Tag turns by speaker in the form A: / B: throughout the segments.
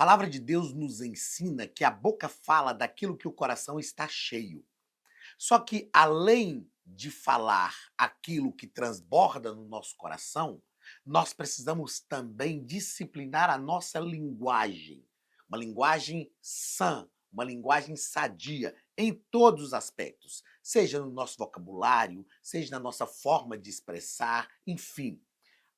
A: palavra de Deus nos ensina que a boca fala daquilo que o coração está cheio. Só que além de falar aquilo que transborda no nosso coração, nós precisamos também disciplinar a nossa linguagem. Uma linguagem sã, uma linguagem sadia em todos os aspectos, seja no nosso vocabulário, seja na nossa forma de expressar, enfim.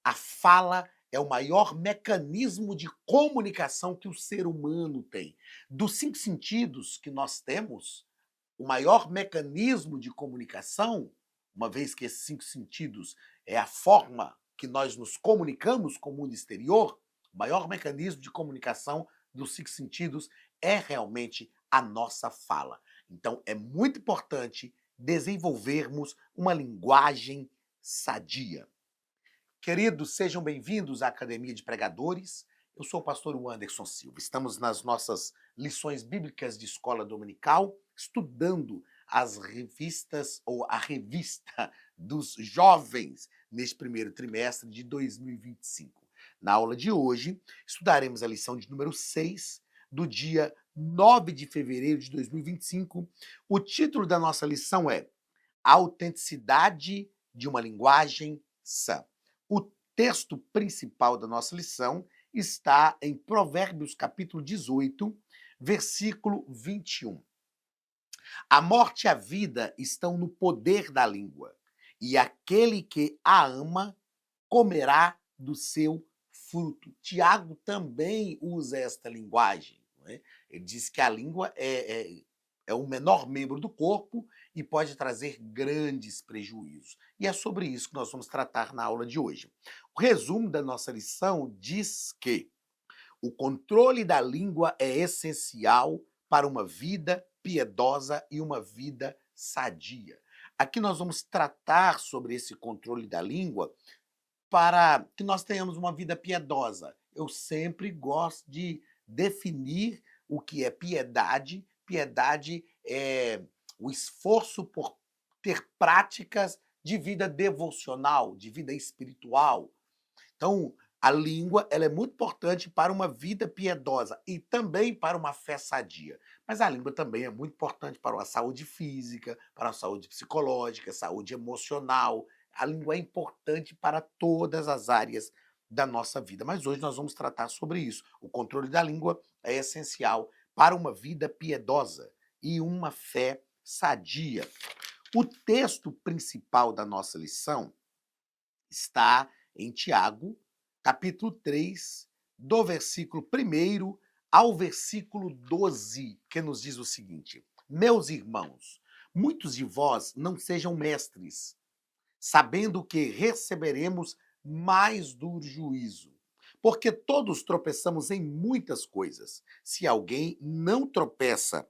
A: A fala é o maior mecanismo de comunicação que o ser humano tem. Dos 5 sentidos que nós temos, o maior mecanismo de comunicação, uma vez que esses 5 sentidos é a forma que nós nos comunicamos com o mundo exterior, o maior mecanismo de comunicação dos 5 sentidos é realmente a nossa fala. Então é muito importante desenvolvermos uma linguagem sadia. Queridos, sejam bem-vindos à Academia de Pregadores. Eu sou o pastor Anderson Silva. Estamos nas nossas lições bíblicas de escola dominical, estudando as revistas ou a revista dos jovens neste primeiro trimestre de 2025. Na aula de hoje, estudaremos a lição de número 6, do dia 9 de fevereiro de 2025. O título da nossa lição é A Autenticidade de uma Linguagem Sã. O texto principal da nossa lição está em Provérbios capítulo 18, versículo 21. A morte e a vida estão no poder da língua, e aquele que a ama comerá do seu fruto. Tiago também usa esta linguagem. Não é? Ele diz que a língua é o menor membro do corpo e pode trazer grandes prejuízos. E é sobre isso que nós vamos tratar na aula de hoje. O resumo da nossa lição diz que o controle da língua é essencial para uma vida piedosa e uma vida sadia. Aqui nós vamos tratar sobre esse controle da língua para que nós tenhamos uma vida piedosa. Eu sempre gosto de definir o que é piedade. Piedade é o esforço por ter práticas de vida devocional, de vida espiritual. Então, a língua ela é muito importante para uma vida piedosa e também para uma fé sadia. Mas a língua também é muito importante para a saúde física, para a saúde psicológica, saúde emocional. A língua é importante para todas as áreas da nossa vida. Mas hoje nós vamos tratar sobre isso. O controle da língua é essencial para uma vida piedosa e uma fé sadia. O texto principal da nossa lição está em Tiago, capítulo 3, do versículo 1 ao versículo 12, que nos diz o seguinte: Meus irmãos, muitos de vós não sejam mestres, sabendo que receberemos mais duro juízo. Porque todos tropeçamos em muitas coisas. Se alguém não tropeça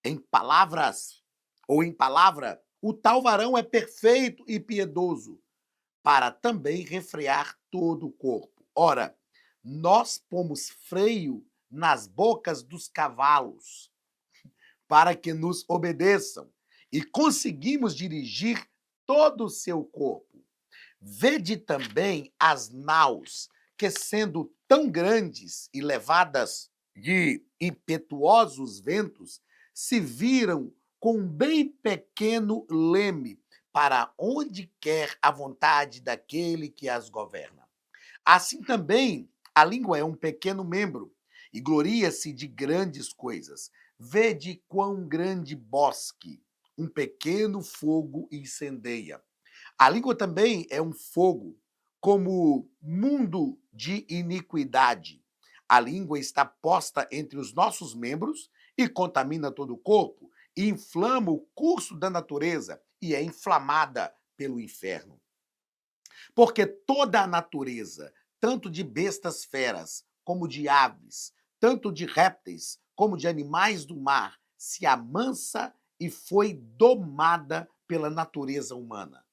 A: em palavras ou em palavra, o tal varão é perfeito e piedoso, para também refrear todo o corpo. Ora, nós pomos freio nas bocas dos cavalos, para que nos obedeçam, e conseguimos dirigir todo o seu corpo. Vede também as naus, que sendo tão grandes e levadas de impetuosos ventos, se viram com um bem pequeno leme, para onde quer a vontade daquele que as governa. Assim também, a língua é um pequeno membro e gloria-se de grandes coisas. Vede quão grande bosque um pequeno fogo incendeia. A língua também é um fogo, como mundo de iniquidade. A língua está posta entre os nossos membros e contamina todo o corpo, e inflama o curso da natureza e é inflamada pelo inferno. Porque toda a natureza, tanto de bestas feras, como de aves, tanto de répteis, como de animais do mar, se amansa e foi domada pela natureza humana.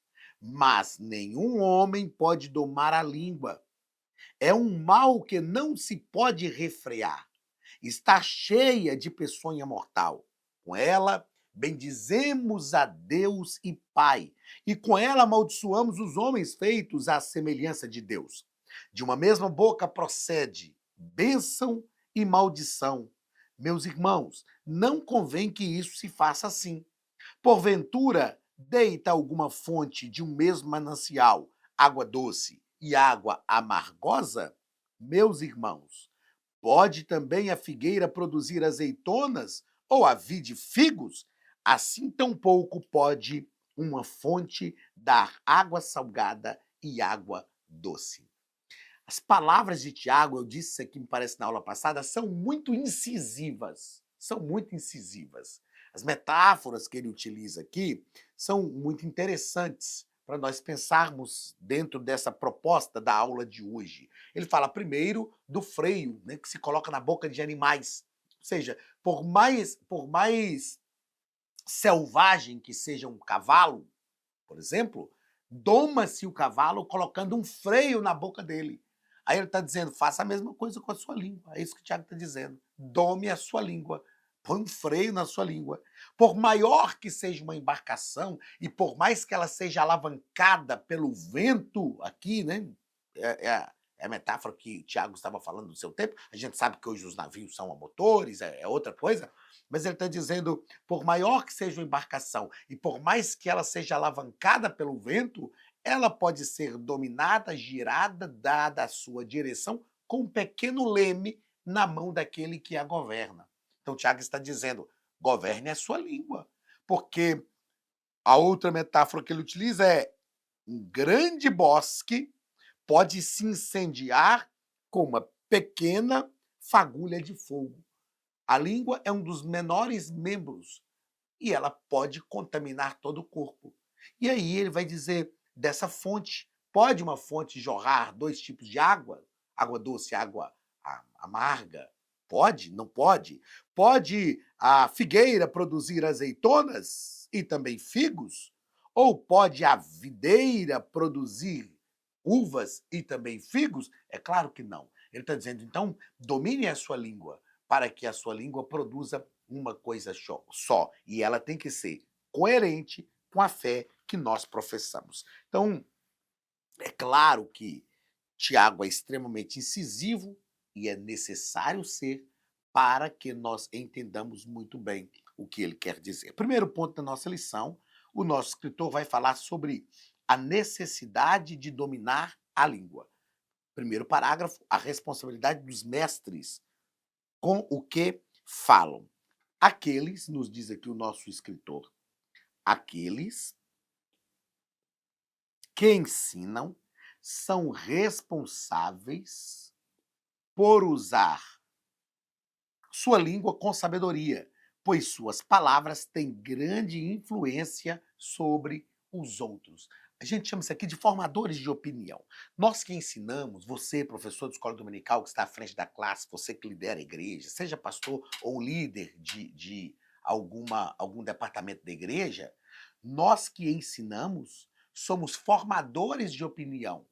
A: Mas nenhum homem pode domar a língua. É um mal que não se pode refrear. Está cheia de peçonha mortal. Com ela, bendizemos a Deus e Pai, e com ela amaldiçoamos os homens feitos à semelhança de Deus. De uma mesma boca procede bênção e maldição. Meus irmãos, não convém que isso se faça assim. Porventura, deita alguma fonte de um mesmo manancial, água doce e água amargosa? Meus irmãos, pode também a figueira produzir azeitonas ou a vide figos? Assim tampouco pode uma fonte dar água salgada e água doce. As palavras de Tiago, eu disse isso aqui, me parece, na aula passada, são muito incisivas. São muito incisivas. As metáforas que ele utiliza aqui são muito interessantes para nós pensarmos dentro dessa proposta da aula de hoje. Ele fala primeiro do freio, né, que se coloca na boca de animais. Ou seja, por mais selvagem que seja um cavalo, por exemplo, doma-se o cavalo colocando um freio na boca dele. Aí ele está dizendo, faça a mesma coisa com a sua língua. É isso que o Tiago está dizendo. Dome a sua língua. Põe um freio na sua língua. Por maior que seja uma embarcação e por mais que ela seja alavancada pelo vento aqui, né? É a metáfora que o Tiago estava falando do seu tempo. A gente sabe que hoje os navios são a motores, é outra coisa. Mas ele está dizendo, por maior que seja uma embarcação e por mais que ela seja alavancada pelo vento, ela pode ser dominada, girada, dada a sua direção com um pequeno leme na mão daquele que a governa. Então, Tiago está dizendo, governe a sua língua. Porque a outra metáfora que ele utiliza é um grande bosque pode se incendiar com uma pequena fagulha de fogo. A língua é um dos menores membros e ela pode contaminar todo o corpo. E aí ele vai dizer, dessa fonte, pode uma fonte jorrar dois tipos de água? Água doce e água amarga? Pode? Não pode? Pode a figueira produzir azeitonas e também figos? Ou pode a videira produzir uvas e também figos? É claro que não. Ele está dizendo, então, domine a sua língua, para que a sua língua produza uma coisa só. E ela tem que ser coerente com a fé que nós professamos. Então, é claro que Tiago é extremamente incisivo e é necessário ser para que nós entendamos muito bem o que ele quer dizer. Primeiro ponto da nossa lição, o nosso escritor vai falar sobre a necessidade de dominar a língua. Primeiro parágrafo, a responsabilidade dos mestres com o que falam. Aqueles, nos diz aqui o nosso escritor, aqueles que ensinam são responsáveis por usar sua língua com sabedoria, pois suas palavras têm grande influência sobre os outros. A gente chama isso aqui de formadores de opinião. Nós que ensinamos, você, professor de escola dominical, que está à frente da classe, você que lidera a igreja, seja pastor ou líder de algum departamento da igreja, nós que ensinamos somos formadores de opinião.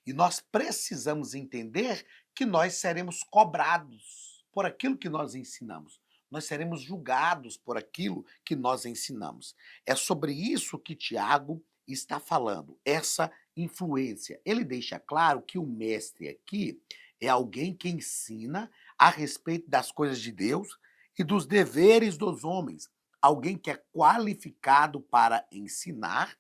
A: E nós precisamos entender que nós seremos cobrados por aquilo que nós ensinamos. Nós seremos julgados por aquilo que nós ensinamos. É sobre isso que Tiago está falando, essa influência. Ele deixa claro que o mestre aqui é alguém que ensina a respeito das coisas de Deus e dos deveres dos homens. Alguém que é qualificado para ensinar,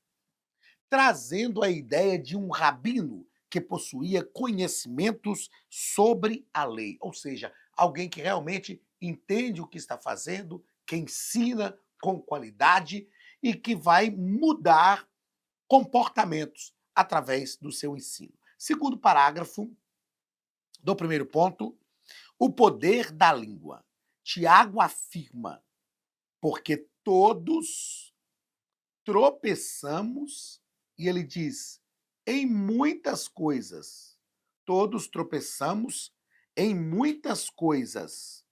A: trazendo a ideia de um rabino que possuía conhecimentos sobre a lei, ou seja, alguém que realmente entende o que está fazendo, que ensina com qualidade e que vai mudar comportamentos através do seu ensino. Segundo parágrafo do primeiro ponto, o poder da língua. Tiago afirma, porque todos tropeçamos, e ele diz, em muitas coisas. Todos tropeçamos em muitas coisas.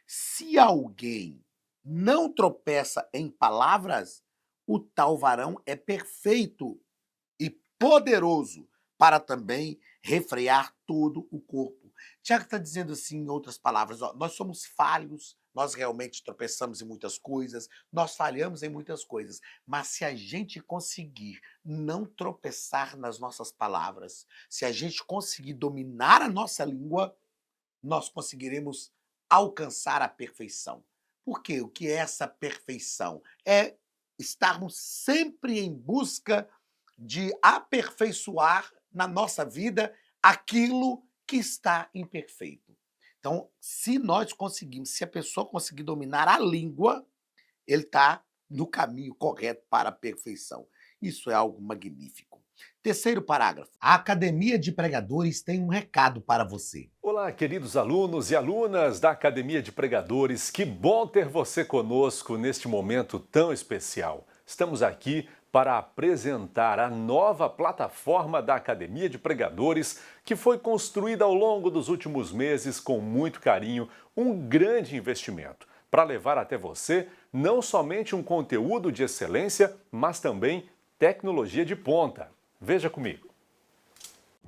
A: Se alguém não tropeça em palavras, o tal varão é perfeito e poderoso para também refrear todo o corpo. Tiago está dizendo assim, em outras palavras, ó, nós somos falhos, nós realmente tropeçamos em muitas coisas, nós falhamos em muitas coisas, mas se a gente conseguir não tropeçar nas nossas palavras, se a gente conseguir dominar a nossa língua, nós conseguiremos alcançar a perfeição. Por quê? O que é essa perfeição? É estarmos sempre em busca de aperfeiçoar na nossa vida aquilo que está imperfeito. Então, se nós conseguimos, se a pessoa conseguir dominar a língua, ele está no caminho correto para a perfeição. Isso é algo magnífico. Terceiro parágrafo. A Academia de Pregadores tem um recado para você.
B: Olá, queridos alunos e alunas da Academia de Pregadores, que bom ter você conosco neste momento tão especial. Estamos aqui para apresentar a nova plataforma da Academia de Pregadores, que foi construída ao longo dos últimos meses com muito carinho, um grande investimento, para levar até você não somente um conteúdo de excelência, mas também tecnologia de ponta. Veja comigo.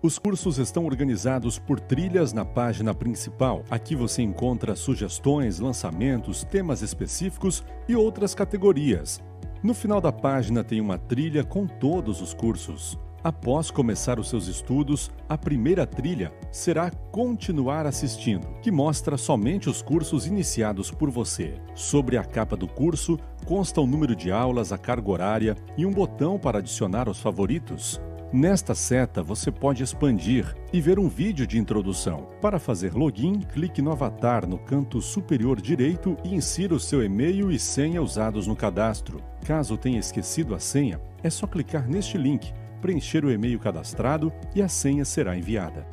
B: Os cursos estão organizados por trilhas na página principal. Aqui você encontra sugestões, lançamentos, temas específicos e outras categorias. No final da página tem uma trilha com todos os cursos. Após começar os seus estudos, a primeira trilha será Continuar assistindo, que mostra somente os cursos iniciados por você. Sobre a capa do curso, consta o número de aulas, a carga horária e um botão para adicionar aos favoritos. Nesta seta, você pode expandir e ver um vídeo de introdução. Para fazer login, clique no avatar no canto superior direito e insira o seu e-mail e senha usados no cadastro. Caso tenha esquecido a senha, é só clicar neste link, preencher o e-mail cadastrado e a senha será enviada.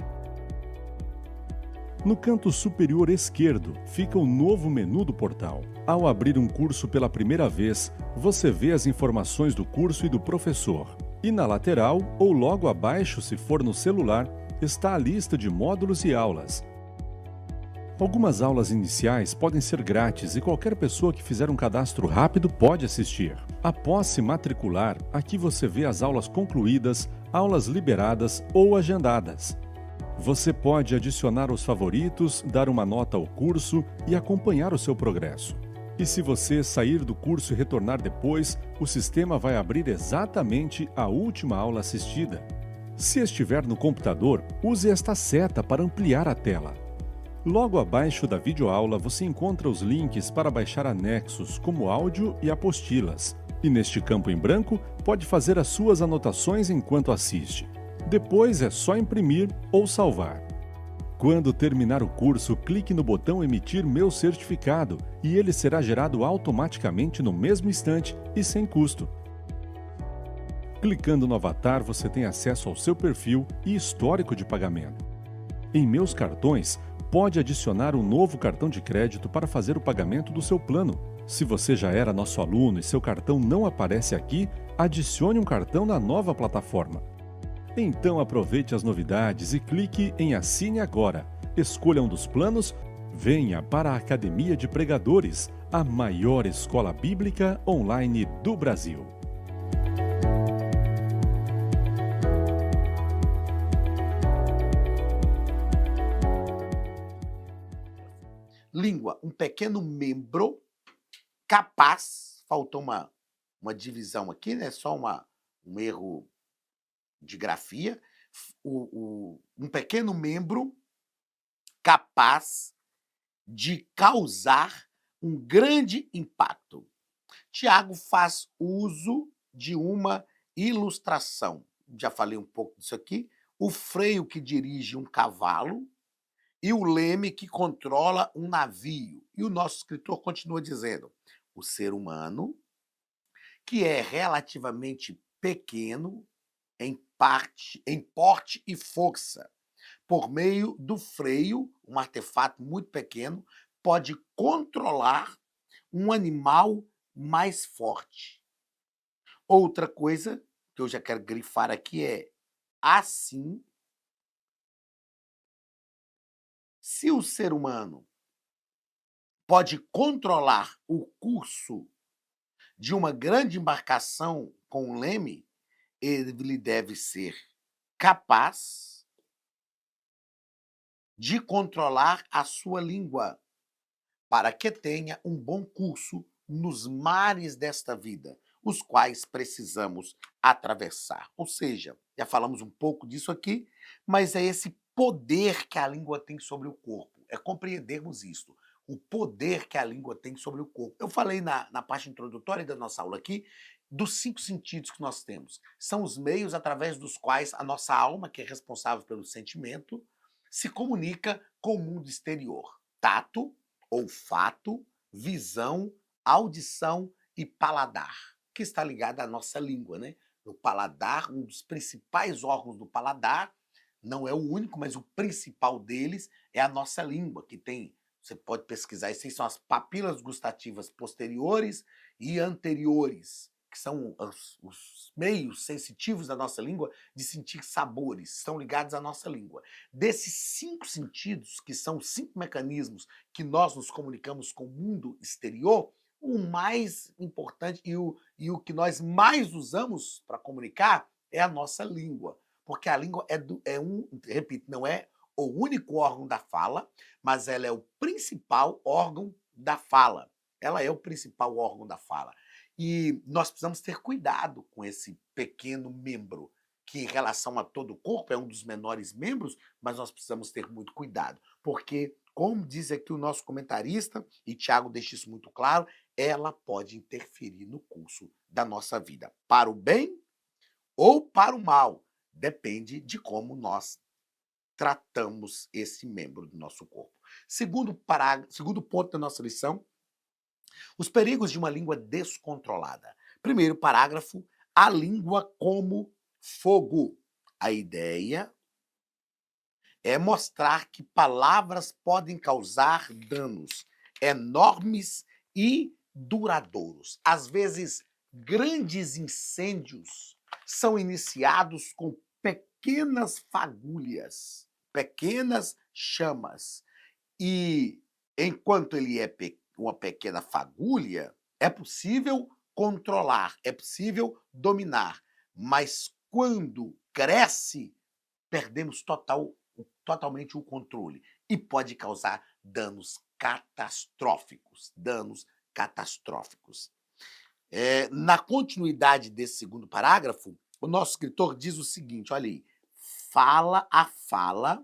B: No canto superior esquerdo fica o novo menu do portal. Ao abrir um curso pela primeira vez, você vê as informações do curso e do professor. E na lateral, ou logo abaixo se for no celular, está a lista de módulos e aulas. Algumas aulas iniciais podem ser grátis e qualquer pessoa que fizer um cadastro rápido pode assistir. Após se matricular, aqui você vê as aulas concluídas, aulas liberadas ou agendadas. Você pode adicionar os favoritos, dar uma nota ao curso e acompanhar o seu progresso. E se você sair do curso e retornar depois, o sistema vai abrir exatamente a última aula assistida. Se estiver no computador, use esta seta para ampliar a tela. Logo abaixo da videoaula você encontra os links para baixar anexos, como áudio e apostilas. E neste campo em branco, pode fazer as suas anotações enquanto assiste. Depois é só imprimir ou salvar. Quando terminar o curso, clique no botão Emitir meu certificado e ele será gerado automaticamente no mesmo instante e sem custo. Clicando no avatar, você tem acesso ao seu perfil e histórico de pagamento. Em Meus Cartões, pode adicionar um novo cartão de crédito para fazer o pagamento do seu plano. Se você já era nosso aluno e seu cartão não aparece aqui, adicione um cartão na nova plataforma. Então aproveite as novidades e clique em Assine Agora. Escolha um dos planos, venha para a Academia de Pregadores, a maior escola bíblica online do Brasil.
A: Língua, um pequeno membro capaz, faltou uma divisão aqui, né? Só um erro de grafia, um pequeno membro capaz de causar um grande impacto. Tiago faz uso de uma ilustração. Já falei um pouco disso aqui. O freio que dirige um cavalo e o leme que controla um navio. E o nosso escritor continua dizendo: o ser humano, que é relativamente pequeno em porte e força, por meio do freio, um artefato muito pequeno, pode controlar um animal mais forte. Outra coisa que eu já quero grifar aqui é: assim, se o ser humano pode controlar o curso de uma grande embarcação com um leme, ele deve ser capaz de controlar a sua língua, para que tenha um bom curso nos mares desta vida, os quais precisamos atravessar. Ou seja, já falamos um pouco disso aqui, mas é esse poder que a língua tem sobre o corpo. é compreendermos isto, o poder que a língua tem sobre o corpo. Eu falei na parte introdutória da nossa aula aqui dos 5 sentidos que nós temos. São os meios através dos quais a nossa alma, que é responsável pelo sentimento, se comunica com o mundo exterior. Tato, olfato, visão, audição e paladar, que está ligado à nossa língua, né? O paladar, um dos principais órgãos do paladar, não é o único, mas o principal deles é a nossa língua, que tem, você pode pesquisar, essas são as papilas gustativas posteriores e anteriores, que são os meios sensitivos da nossa língua de sentir sabores, estão ligados à nossa língua. Desses 5 sentidos, que são 5 mecanismos que nós nos comunicamos com o mundo exterior, o mais importante e o que nós mais usamos para comunicar é a nossa língua. Porque a língua repito, não é o único órgão da fala, mas ela é o principal órgão da fala. Ela é o principal órgão da fala. E nós precisamos ter cuidado com esse pequeno membro, que em relação a todo o corpo é um dos menores membros, mas nós precisamos ter muito cuidado, porque, como diz aqui o nosso comentarista, e Tiago deixa isso muito claro, ela pode interferir no curso da nossa vida, para o bem ou para o mal, depende de como nós tratamos esse membro do nosso corpo. Segundo ponto da nossa lição, os perigos de uma língua descontrolada. Primeiro parágrafo, a língua como fogo. A ideia é mostrar que palavras podem causar danos enormes e duradouros. Às vezes, grandes incêndios são iniciados com pequenas fagulhas, pequenas chamas. E enquanto ele é uma pequena fagulha, é possível controlar, é possível dominar. Mas quando cresce, perdemos totalmente o controle e pode causar danos catastróficos. Danos catastróficos. Na continuidade desse segundo parágrafo, o nosso escritor diz o seguinte, olha aí, a fala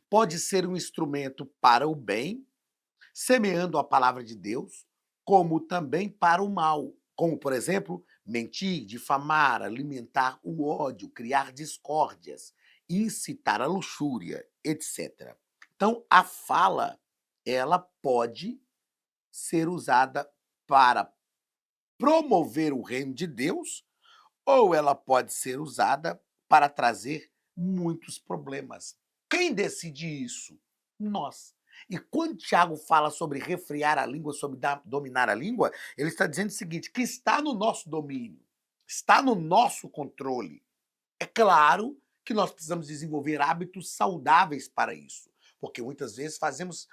A: pode ser um instrumento para o bem, semeando a palavra de Deus, como também para o mal, como, por exemplo, mentir, difamar, alimentar o ódio, criar discórdias, incitar a luxúria, etc. Então, a fala, ela pode ser usada para promover o reino de Deus, ou ela pode ser usada para trazer muitos problemas. Quem decide isso? Nós. E quando Tiago fala sobre refrear a língua, sobre dominar a língua, ele está dizendo o seguinte, que está no nosso domínio, está no nosso controle. É claro que nós precisamos desenvolver hábitos saudáveis para isso, porque muitas vezes fazemos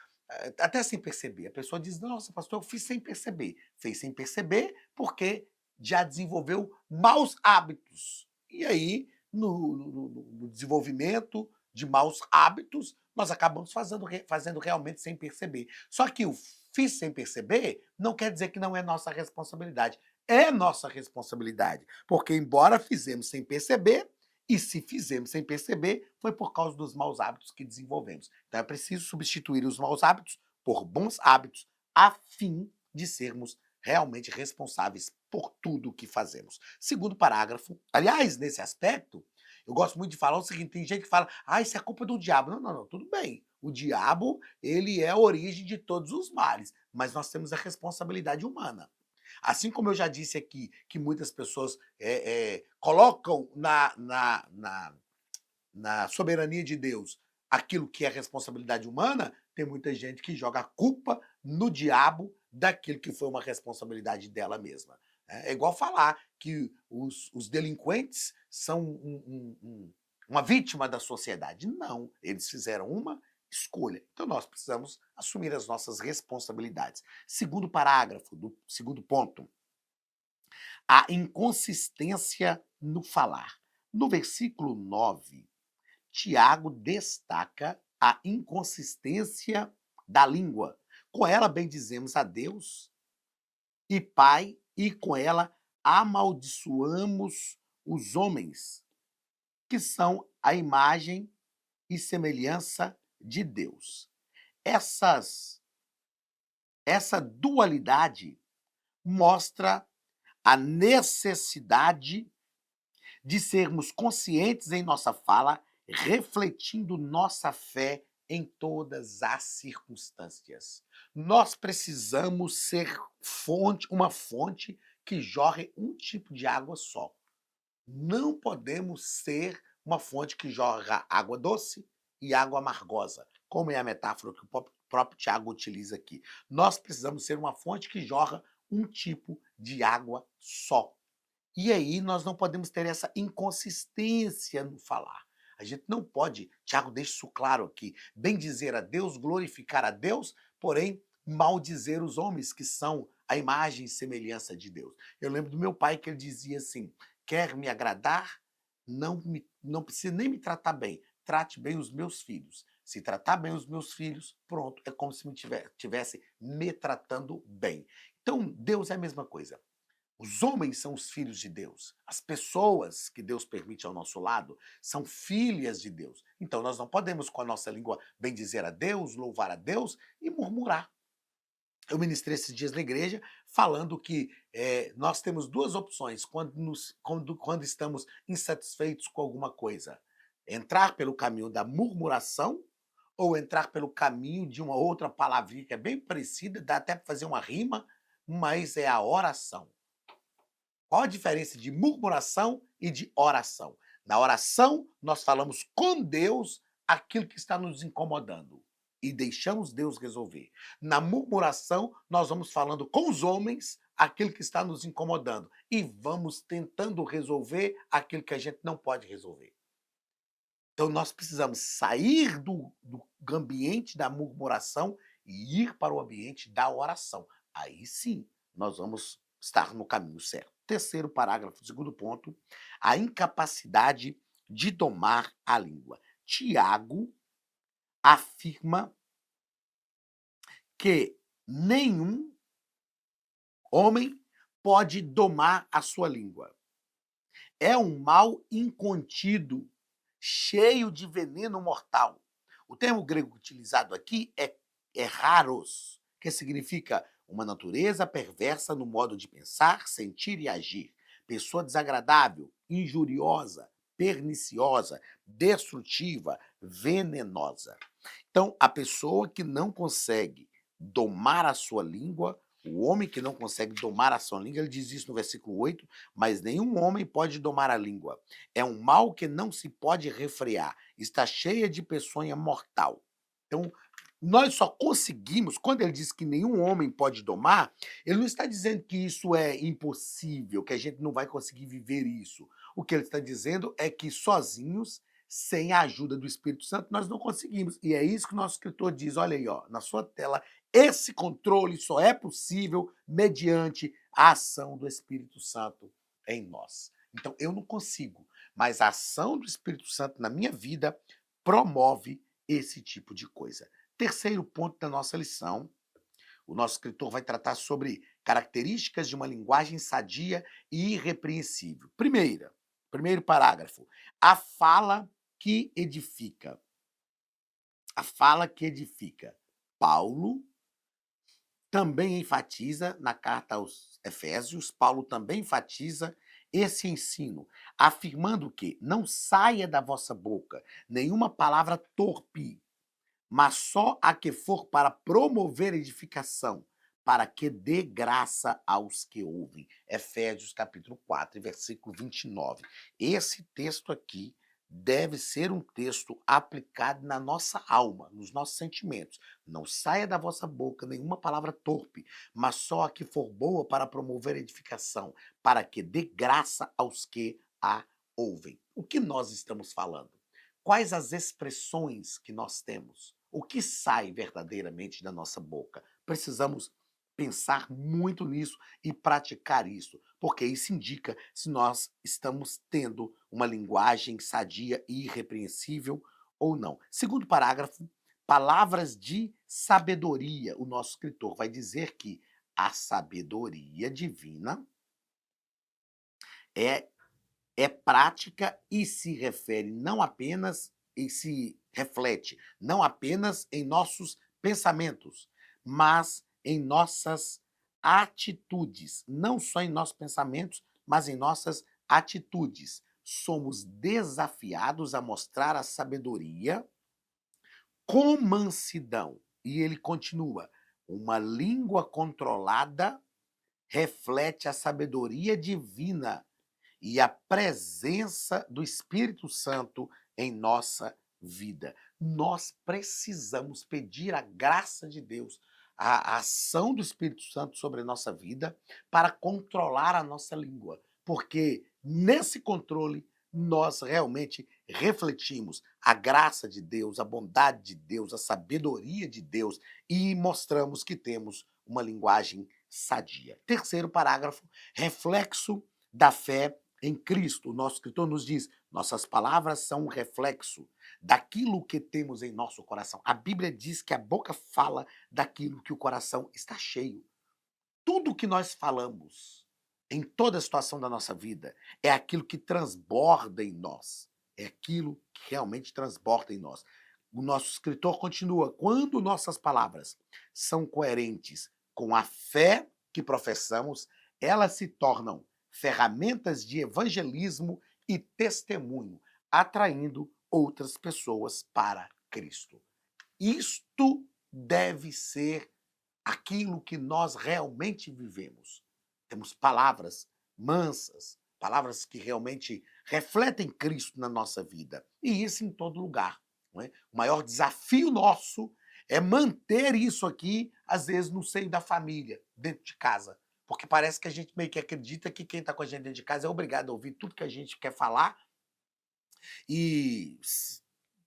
A: até sem perceber. A pessoa diz, nossa, pastor, eu fiz sem perceber. Fez sem perceber porque já desenvolveu maus hábitos. E aí, no desenvolvimento de maus hábitos, nós acabamos fazendo realmente sem perceber. Só que o fiz sem perceber não quer dizer que não é nossa responsabilidade. É nossa responsabilidade, porque embora fizemos sem perceber, e se fizemos sem perceber, foi por causa dos maus hábitos que desenvolvemos. Então é preciso substituir os maus hábitos por bons hábitos, a fim de sermos realmente responsáveis por tudo o que fazemos. Segundo parágrafo, aliás, nesse aspecto, eu gosto muito de falar o seguinte, tem gente que fala, isso é culpa do diabo. Não, não, não, tudo bem. O diabo, ele é a origem de todos os males, mas nós temos a responsabilidade humana. Assim como eu já disse aqui, que muitas pessoas colocam na soberania de Deus aquilo que é responsabilidade humana, tem muita gente que joga a culpa no diabo daquilo que foi uma responsabilidade dela mesma. É igual falar que os delinquentes são uma vítima da sociedade. Não, eles fizeram uma escolha. Então nós precisamos assumir as nossas responsabilidades. Segundo parágrafo, do segundo ponto, a inconsistência no falar. No versículo 9, Tiago destaca a inconsistência da língua. Com ela bendizemos a Deus e Pai, e com ela amaldiçoamos os homens, que são a imagem e semelhança de Deus. Essas, essa dualidade mostra a necessidade de sermos conscientes em nossa fala, refletindo nossa fé em todas as circunstâncias. Nós precisamos ser uma fonte que jorre um tipo de água só. Não podemos ser uma fonte que jorra água doce e água amargosa, como é a metáfora que o próprio Tiago utiliza aqui. Nós precisamos ser uma fonte que jorra um tipo de água só. E aí nós não podemos ter essa inconsistência no falar. A gente não pode, Tiago deixa isso claro aqui, bem dizer a Deus, glorificar a Deus, porém maldizer os homens que são a imagem e semelhança de Deus. Eu lembro do meu pai que ele dizia assim: quer me agradar, não precisa nem me tratar bem, trate bem os meus filhos. Se tratar bem os meus filhos, pronto, é como se me tivesse me tratando bem. Então, Deus é a mesma coisa. Os homens são os filhos de Deus. As pessoas que Deus permite ao nosso lado são filhas de Deus. Então nós não podemos, com a nossa língua, bendizer a Deus, louvar a Deus e murmurar. Eu ministrei esses dias na igreja falando que nós temos duas opções quando estamos insatisfeitos com alguma coisa: entrar pelo caminho da murmuração ou entrar pelo caminho de uma outra palavrinha que é bem parecida, dá até para fazer uma rima, mas é a oração. Qual a diferença de murmuração e de oração? Na oração, nós falamos com Deus aquilo que está nos incomodando e deixamos Deus resolver. Na murmuração, nós vamos falando com os homens aquilo que está nos incomodando e vamos tentando resolver aquilo que a gente não pode resolver. Então, nós precisamos sair do ambiente da murmuração e ir para o ambiente da oração. Aí sim, nós vamos estar no caminho certo. Terceiro parágrafo, segundo ponto, a incapacidade de domar a língua. Tiago afirma que nenhum homem pode domar a sua língua. É um mal incontido, cheio de veneno mortal. O termo grego utilizado aqui é raros, que significa uma natureza perversa no modo de pensar, sentir e agir. Pessoa desagradável, injuriosa, perniciosa, destrutiva, venenosa. Então, a pessoa que não consegue domar a sua língua, o homem que não consegue domar a sua língua, ele diz isso no versículo 8, mas nenhum homem pode domar a língua. É um mal que não se pode refrear, está cheia de peçonha mortal. Então, nós só conseguimos, quando ele diz que nenhum homem pode domar, ele não está dizendo que isso é impossível, que a gente não vai conseguir viver isso. O que ele está dizendo é que sozinhos, sem a ajuda do Espírito Santo, nós não conseguimos. E é isso que o nosso escritor diz, olha aí, ó, na sua tela, esse controle só é possível mediante a ação do Espírito Santo em nós. Então, eu não consigo, mas a ação do Espírito Santo na minha vida promove esse tipo de coisa. Terceiro ponto da nossa lição, o nosso escritor vai tratar sobre características de uma linguagem sadia e irrepreensível. Primeiro parágrafo, a fala que edifica. A fala que edifica. Paulo também enfatiza, na carta aos Efésios, Paulo também enfatiza esse ensino, afirmando que não saia da vossa boca nenhuma palavra torpe, mas só a que for para promover edificação, para que dê graça aos que ouvem. Efésios capítulo 4, versículo 29. Esse texto aqui deve ser um texto aplicado na nossa alma, nos nossos sentimentos. Não saia da vossa boca nenhuma palavra torpe, mas só a que for boa para promover edificação, para que dê graça aos que a ouvem. O que nós estamos falando? Quais as expressões que nós temos? O que sai verdadeiramente da nossa boca? Precisamos pensar muito nisso e praticar isso, porque isso indica se nós estamos tendo uma linguagem sadia e irrepreensível ou não. Segundo parágrafo, palavras de sabedoria. O nosso escritor vai dizer que a sabedoria divina é prática e se refere não apenas e se reflete não apenas em nossos pensamentos, mas em nossas atitudes. Não só em nossos pensamentos, mas em nossas atitudes. Somos desafiados a mostrar a sabedoria com mansidão. E ele continua: uma língua controlada reflete a sabedoria divina e a presença do Espírito Santo em nossa vida. Nós precisamos pedir a graça de Deus, a ação do Espírito Santo sobre a nossa vida para controlar a nossa língua, porque nesse controle nós realmente refletimos a graça de Deus, a bondade de Deus, a sabedoria de Deus e mostramos que temos uma linguagem sadia. Terceiro parágrafo, reflexo da fé em Cristo. O nosso escritor nos diz: nossas palavras são um reflexo daquilo que temos em nosso coração. A Bíblia diz que a boca fala daquilo que o coração está cheio. Tudo que nós falamos em toda a situação da nossa vida é aquilo que transborda em nós. É aquilo que realmente transborda em nós. O nosso escritor continua: quando nossas palavras são coerentes com a fé que professamos, elas se tornam ferramentas de evangelismo e testemunho, atraindo outras pessoas para Cristo. Isto deve ser aquilo que nós realmente vivemos. Temos palavras mansas, palavras que realmente refletem Cristo na nossa vida. E isso em todo lugar. Não é? O maior desafio nosso é manter isso aqui, às vezes, no seio da família, dentro de casa. Porque parece que a gente meio que acredita que quem está com a gente dentro de casa é obrigado a ouvir tudo que a gente quer falar. E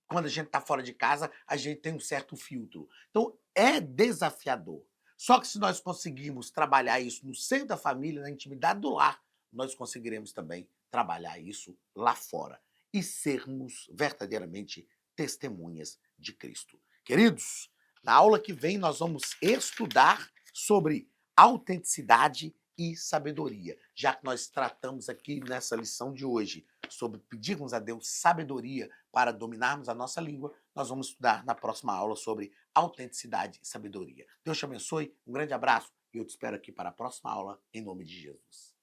A: quando a gente está fora de casa, a gente tem um certo filtro. Então, é desafiador. Só que se nós conseguirmos trabalhar isso no seio da família, na intimidade do lar, nós conseguiremos também trabalhar isso lá fora e sermos verdadeiramente testemunhas de Cristo. Queridos, na aula que vem nós vamos estudar sobre autenticidade e sabedoria, já que nós tratamos aqui nessa lição de hoje sobre pedirmos a Deus sabedoria para dominarmos a nossa língua, nós vamos estudar na próxima aula sobre autenticidade e sabedoria. Deus te abençoe, um grande abraço e eu te espero aqui para a próxima aula, em nome de Jesus.